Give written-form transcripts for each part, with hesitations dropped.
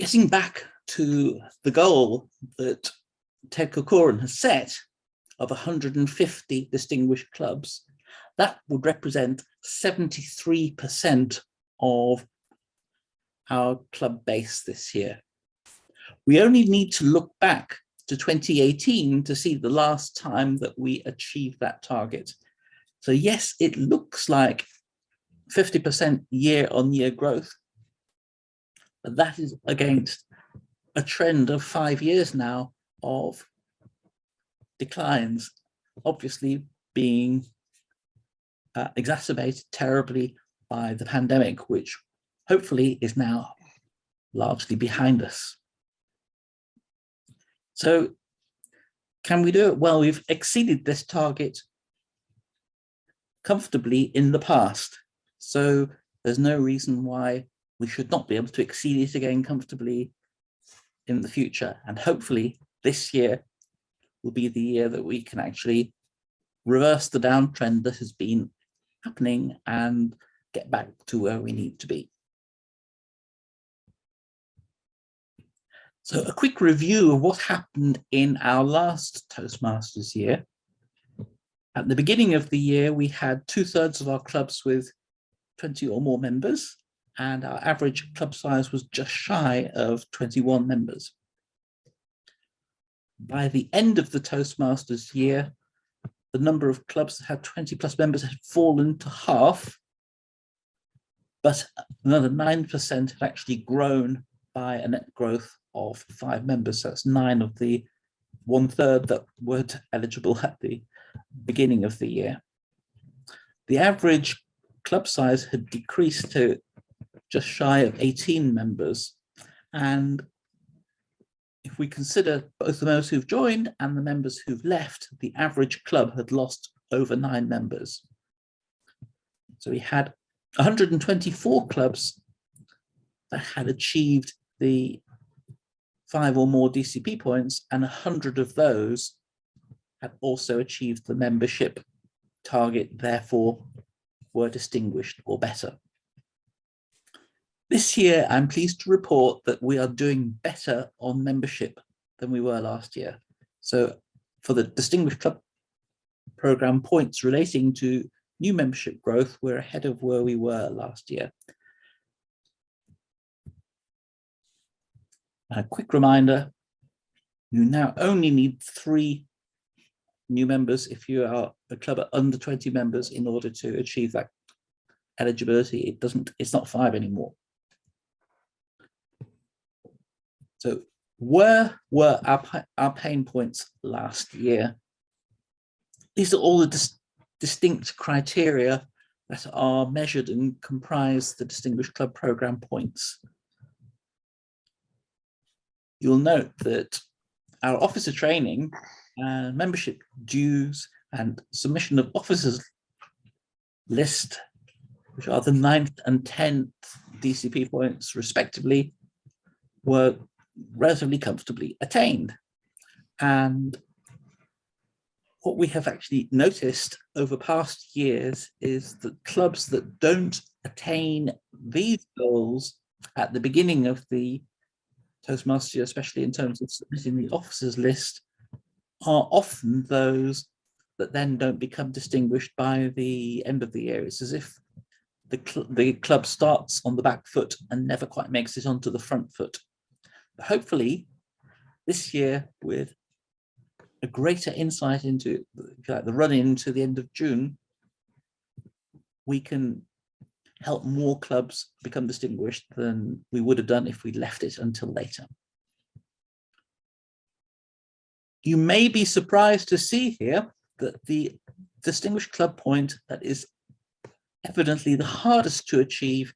Getting back to the goal that Ted Corcoran has set of 150 distinguished clubs, that would represent 73% of our club base this year. We only need to look back to 2018 to see the last time that we achieved that target. So yes, it looks like 50% year-on-year growth, but that is against a trend of 5 years now of declines, obviously being exacerbated terribly by the pandemic, which hopefully is now largely behind us. So can we do it? Well, we've exceeded this target comfortably in the past, so there's no reason why we should not be able to exceed it again comfortably in the future. And hopefully this year will be the year that we can actually reverse the downtrend that has been happening and get back to where we need to be. So a quick review of what happened in our last Toastmasters year. At the beginning of the year, we had 2/3 of our clubs with 20 or more members, and our average club size was just shy of 21 members. By the end of the Toastmasters year, the number of clubs that had 20+ members had fallen to half, but another 9% had actually grown by a net growth of 5 members. So that's 9 of the 1/3 that weren't eligible at the beginning of the year. The average club size had decreased to just shy of 18 members. And if we consider both the members who've joined and the members who've left, the average club had lost over 9 members. So we had 124 clubs that had achieved the 5 or more DCP points, and 100 of those had also achieved the membership target, therefore were distinguished or better. This year, I'm pleased to report that we are doing better on membership than we were last year. So for the Distinguished Club Programme points relating to new membership growth, we're ahead of where we were last year. A quick reminder, you now only need 3 new members if you are a club at under 20 members in order to achieve that eligibility. It's not 5 anymore. So where were our pain points last year? These are all the distinct criteria that are measured and comprise the Distinguished Club Programme points. You'll note that our officer training and membership dues and submission of officers list, which are the 9th and 10th DCP points respectively, were relatively comfortably attained. And what we have actually noticed over past years is that clubs that don't attain these goals at the beginning of the Toastmasters year, especially in terms of submitting the officers list, are often those that then don't become distinguished by the end of the year. It's as if the club starts on the back foot and never quite makes it onto the front foot. But hopefully this year, with a greater insight into the run into the end of June, we can help more clubs become distinguished than we would have done if we left it until later. You may be surprised to see here that the distinguished club point that is evidently the hardest to achieve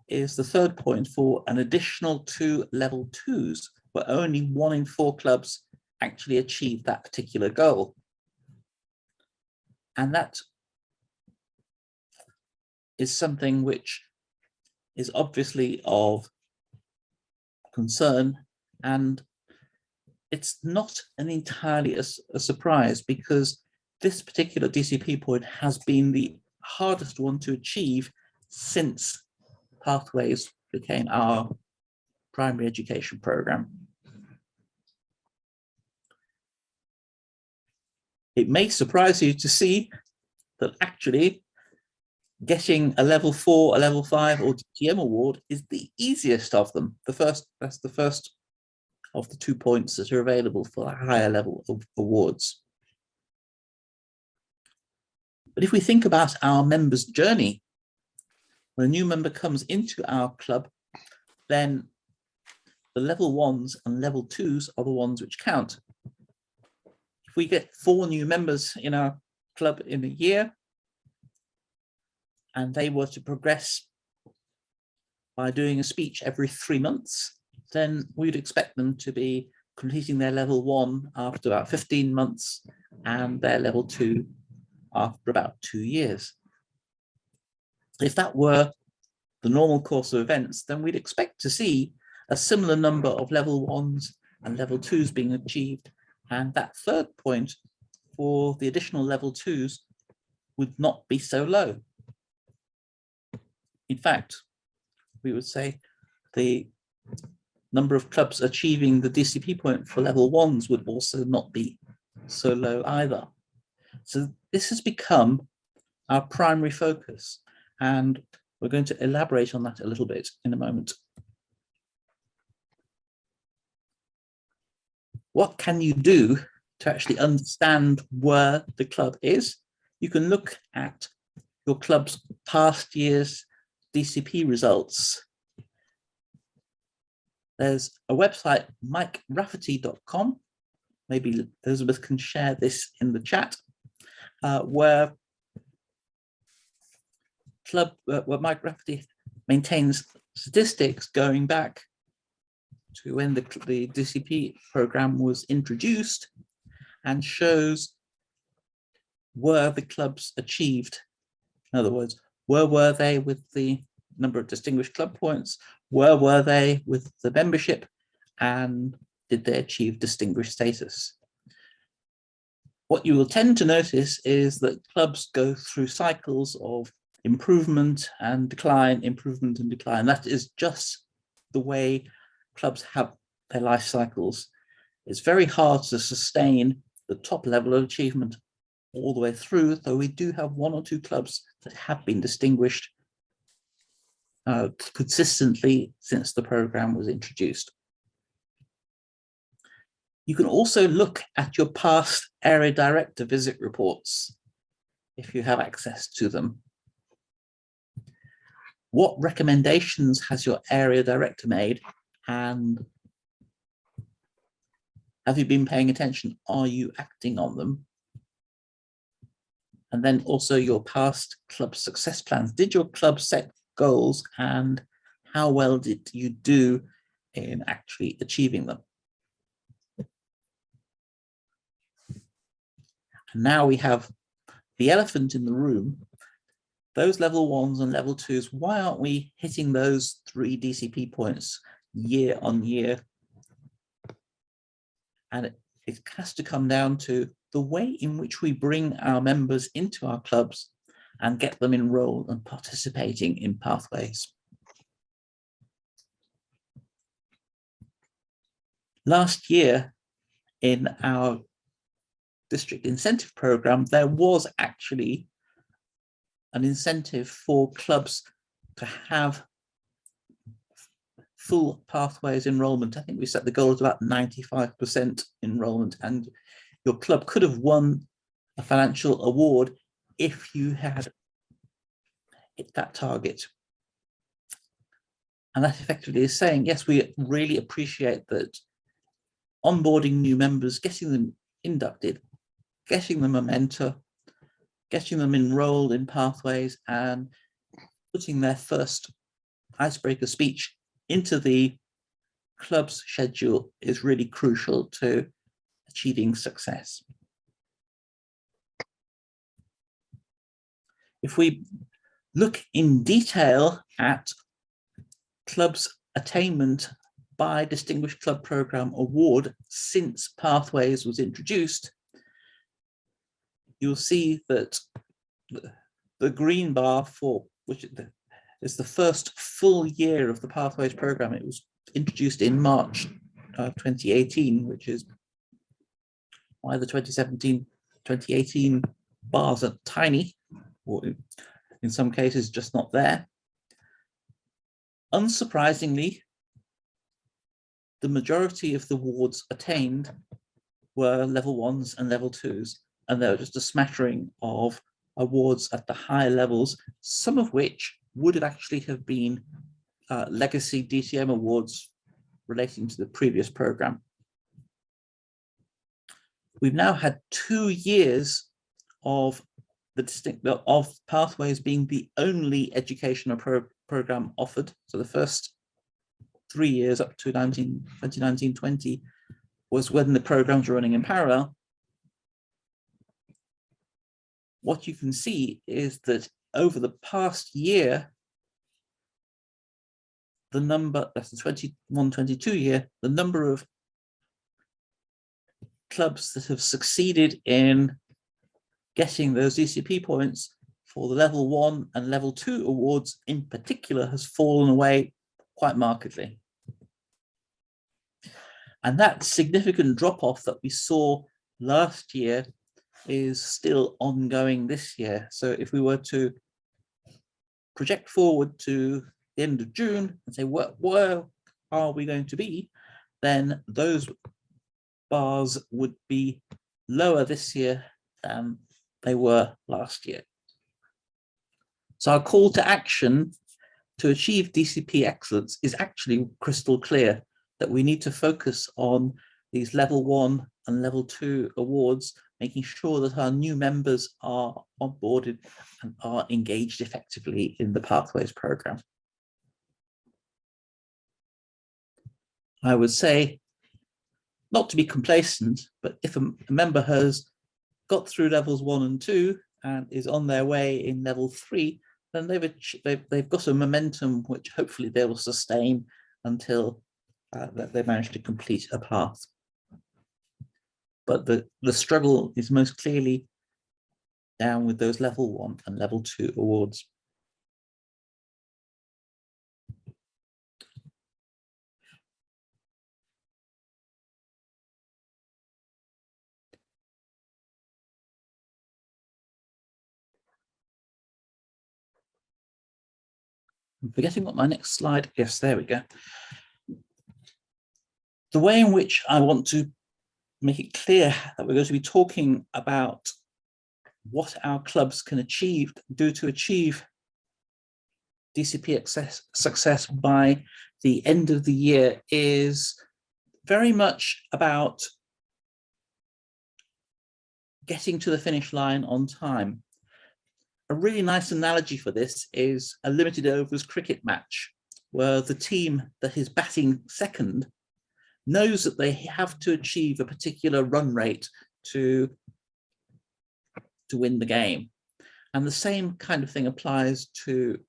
is the 3rd point for an additional 2 level 2s, where only 1 in 4 clubs actually achieve that particular goal. And that is something which is obviously of concern, and it's not entirely a surprise, because this particular DCP point has been the hardest one to achieve since Pathways became our primary education program. It may surprise you to see that actually getting a level 4, a level 5 or DTM award is the easiest of them. That's the first of the 2 points that are available for a higher level of awards. But if we think about our members' journey, when a new member comes into our club, then the level 1s and level 2s are the ones which count. If we get 4 new members in our club in a year, and they were to progress by doing a speech every 3 months, then we'd expect them to be completing their level 1 after about 15 months and their level 2 after about 2 years. If that were the normal course of events, then we'd expect to see a similar number of level 1s and level 2s being achieved, and that third point for the additional level 2s would not be so low. In fact, we would say the number of clubs achieving the DCP point for level 1s would also not be so low either. So this has become our primary focus, and we're going to elaborate on that a little bit in a moment. What can you do to actually understand where the club is? You can look at your club's past year's DCP results. There's a website, mike.rafferty.com. Maybe Elizabeth can share this in the chat, where Mike Rafferty maintains statistics going back to when the DCP program was introduced, and shows where the clubs achieved. In other words, where were they with the number of distinguished club points? Where were they with the membership? And did they achieve distinguished status? What you will tend to notice is that clubs go through cycles of improvement and decline, improvement and decline. That is just the way clubs have their life cycles. It's very hard to sustain the top level of achievement all the way through, though we do have 1 or 2 clubs that have been distinguished consistently since the program was introduced. You can also look at your past area director visit reports if you have access to them. What recommendations has your area director made, and have you been paying attention? Are you acting on them? And then also your past club success plans. Did your club set goals, and how well did you do in actually achieving them? And now we have the elephant in the room. Those level 1s and level 2s, why aren't we hitting those 3 DCP points year on year? And it has to come down to the way in which we bring our members into our clubs and get them enrolled and participating in pathways. Last year in our district incentive program, there was actually an incentive for clubs to have full pathways enrollment. I think we set the goal at about 95% enrollment, and your club could have won a financial award if you had hit that target. And that effectively is saying, yes, we really appreciate that onboarding new members, getting them inducted, getting them a mentor, getting them enrolled in pathways, and putting their first icebreaker speech into the club's schedule is really crucial to achieving success. If we look in detail at clubs' attainment by Distinguished Club Program Award since Pathways was introduced, you'll see that the green bar for which It's the first full year of the Pathways program. It was introduced in March 2018, which is why the 2017-2018 bars are tiny, or in some cases just not there. Unsurprisingly, the majority of the awards attained were level 1s and level 2s, and there were just a smattering of awards at the higher levels, some of which would have actually have been legacy DTM awards relating to the previous program. We've now had 2 years of Pathways being the only educational program offered. So the first 3 years up to 2019-20 was when the programs were running in parallel. What you can see is that over the past year, the number, that's the 21-22 year, the number of clubs that have succeeded in getting those DCP points for the level 1 and level 2 awards in particular has fallen away quite markedly. And that significant drop-off that we saw last year is still ongoing this year. So if we were to project forward to the end of June and say, where are we going to be? Then those bars would be lower this year than they were last year. So our call to action to achieve DCP excellence is actually crystal clear, that we need to focus on these level 1 and level 2 awards, making sure that our new members are onboarded and are engaged effectively in the Pathways program. I would say, not to be complacent, but if a member has got through levels 1 and 2 and is on their way in level 3, then they've got a momentum which hopefully they will sustain until they manage to complete a path. But the struggle is most clearly down with those level 1 and level 2 awards. I'm forgetting what my next slide, yes, there we go. The way in which I want to make it clear that we're going to be talking about what our clubs can do to achieve DCP success by the end of the year is very much about getting to the finish line on time. A really nice analogy for this is a limited overs cricket match, where the team that is batting second knows that they have to achieve a particular run rate to win the game. And the same kind of thing applies to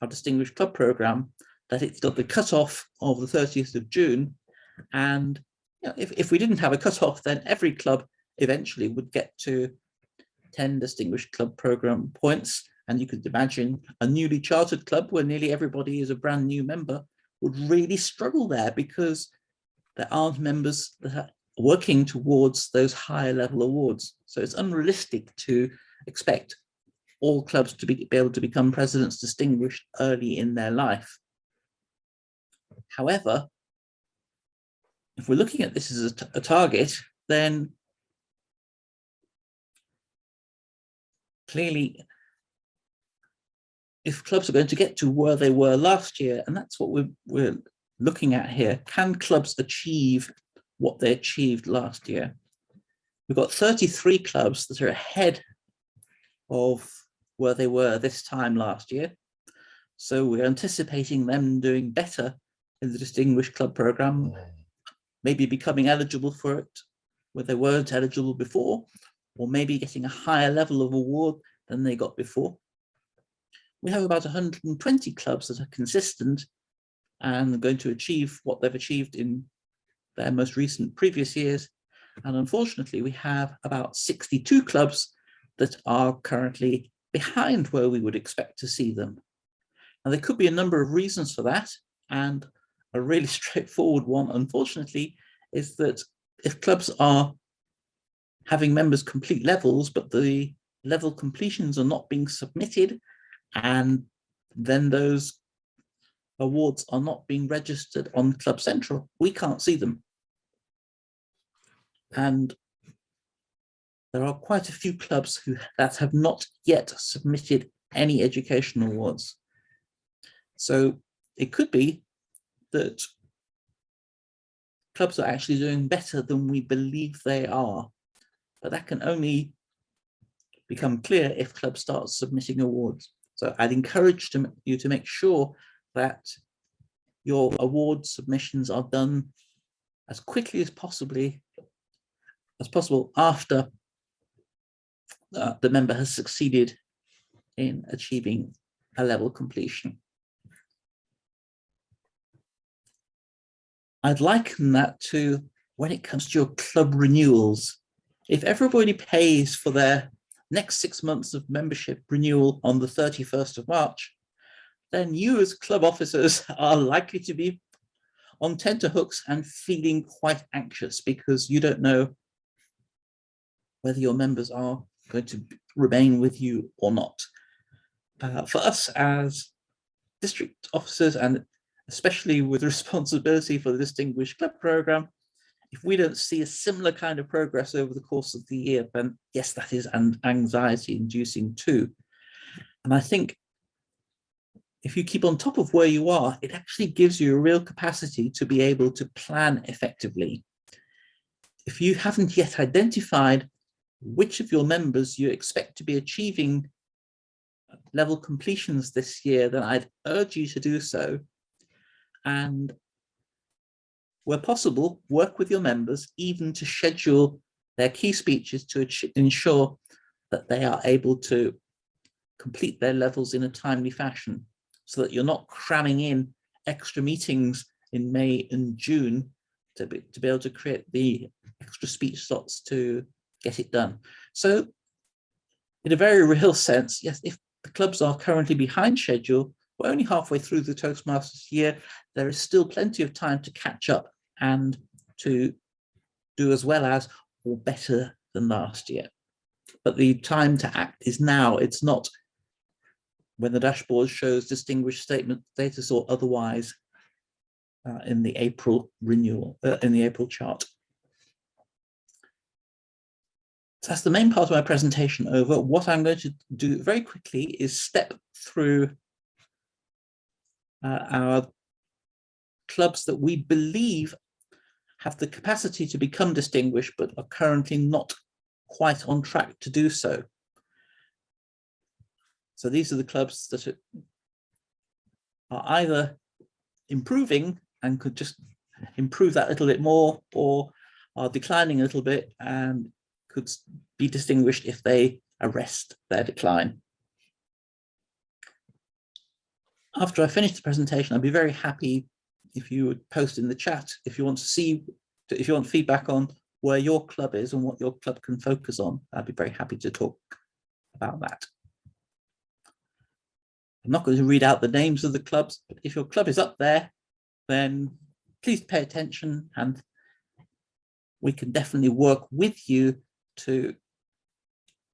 our Distinguished Club program, that it's got the cutoff of the 30th of June. And if we didn't have a cutoff, then every club eventually would get to 10 Distinguished Club program points. And you could imagine a newly chartered club where nearly everybody is a brand new member would really struggle there, because there aren't members that are working towards those higher level awards. So it's unrealistic to expect all clubs to be able to become President's Distinguished early in their life. However, if we're looking at this as a target, then clearly, if clubs are going to get to where they were last year, and that's what we're looking at here, can clubs achieve what they achieved last year? We've got 33 clubs that are ahead of where they were this time last year. So we're anticipating them doing better in the Distinguished Club program, maybe becoming eligible for it where they weren't eligible before, or maybe getting a higher level of award than they got before. We have about 120 clubs that are consistent and going to achieve what they've achieved in their most recent previous years. And unfortunately, we have about 62 clubs that are currently behind where we would expect to see them. And there could be a number of reasons for that. And a really straightforward one, unfortunately, is that if clubs are having members complete levels, but the level completions are not being submitted, and then those awards are not being registered on Club Central, we can't see them. And there are quite a few clubs that have not yet submitted any educational awards. So it could be that clubs are actually doing better than we believe they are, but that can only become clear if clubs start submitting awards. So I'd encourage you to make sure that your award submissions are done as quickly as possible after the member has succeeded in achieving a level completion. I'd liken that to when it comes to your club renewals. If everybody pays for their next 6 months of membership renewal on the 31st of March, then you as club officers are likely to be on tenterhooks and feeling quite anxious because you don't know whether your members are going to remain with you or not. For us as district officers, and especially with responsibility for the Distinguished Club Programme, if we don't see a similar kind of progress over the course of the year, then yes, that is anxiety inducing too. And I think if you keep on top of where you are, it actually gives you a real capacity to be able to plan effectively. If you haven't yet identified which of your members you expect to be achieving level completions this year, then I'd urge you to do so. And where possible, work with your members even to schedule their key speeches to ensure that they are able to complete their levels in a timely fashion, so that you're not cramming in extra meetings in May and June to be able to create the extra speech slots to get it done. So in a very real sense, yes, if the clubs are currently behind schedule, we're only halfway through the Toastmasters year, there is still plenty of time to catch up and to do as well as or better than last year. But the time to act is now. It's not when the dashboard shows distinguished statement status or otherwise in the April renewal, in the April chart. So that's the main part of my presentation over. What I'm going to do very quickly is step through our clubs that we believe have the capacity to become distinguished, but are currently not quite on track to do so. So these are the clubs that are either improving and could just improve that a little bit more, or are declining a little bit and could be distinguished if they arrest their decline. After I finish the presentation, I'd be very happy if you would post in the chat if you want to see, if you want feedback on where your club is and what your club can focus on. I'd be very happy to talk about that. I'm not going to read out the names of the clubs, but if your club is up there, then please pay attention and we can definitely work with you to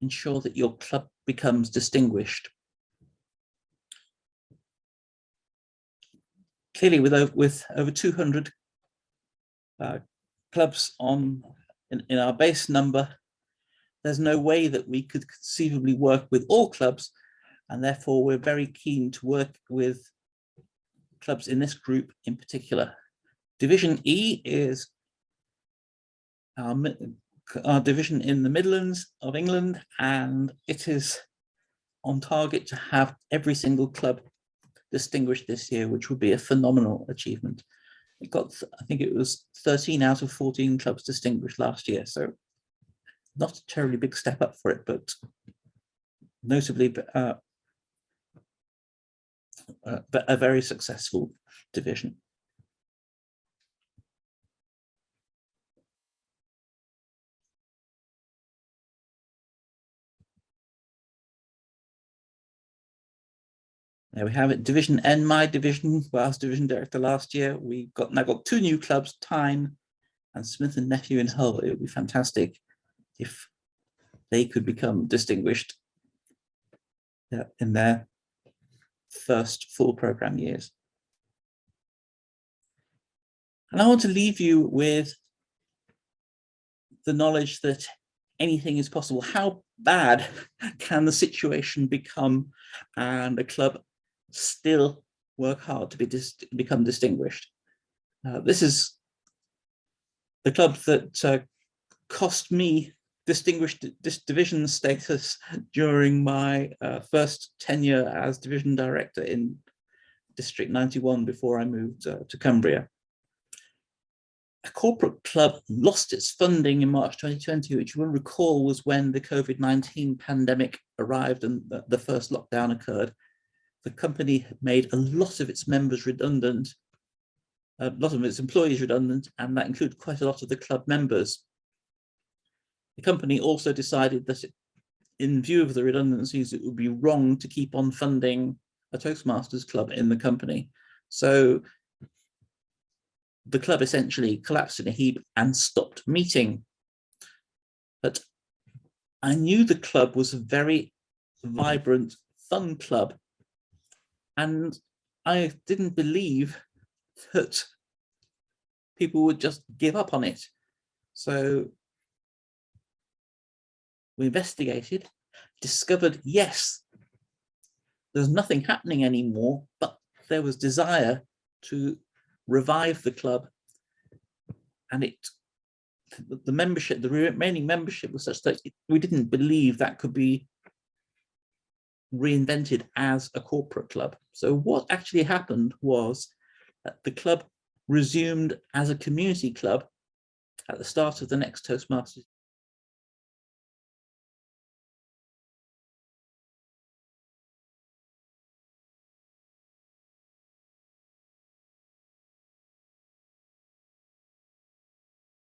ensure that your club becomes distinguished. Clearly, with over 200 clubs in our base number, there's no way that we could conceivably work with all clubs, and therefore we're very keen to work with clubs in this group in particular. Division E is our division in the Midlands of England, and it is on target to have every single club distinguished this year, which would be a phenomenal achievement. It got, I think it was 13 out of 14 clubs distinguished last year, so not a terribly big step up for it, but notably a very successful division. There we have it, Division N, my division, where I was division director last year. We've now got 2 new clubs, Tyne and Smith and Nephew in Hull. It would be fantastic if they could become distinguished in their first full program years. And I want to leave you with the knowledge that anything is possible. How bad can the situation become and a club still work hard to become distinguished? This is the club that cost me distinguished division status during my first tenure as division director in District 91 before I moved to Cumbria. A corporate club lost its funding in March 2020, which you will recall was when the COVID-19 pandemic arrived and the first lockdown occurred. The company had made a lot of its members redundant, a lot of its employees redundant, and that included quite a lot of the club members. The company also decided that in view of the redundancies, it would be wrong to keep on funding a Toastmasters club in the company. So the club essentially collapsed in a heap and stopped meeting. But I knew the club was a very vibrant, fun club, and I didn't believe that people would just give up on it. So we investigated, discovered, yes, there's nothing happening anymore, but there was desire to revive the club, and the membership, the remaining membership was such that we didn't believe that could be reinvented as a corporate club. So what actually happened was that the club resumed as a community club at the start of the next Toastmasters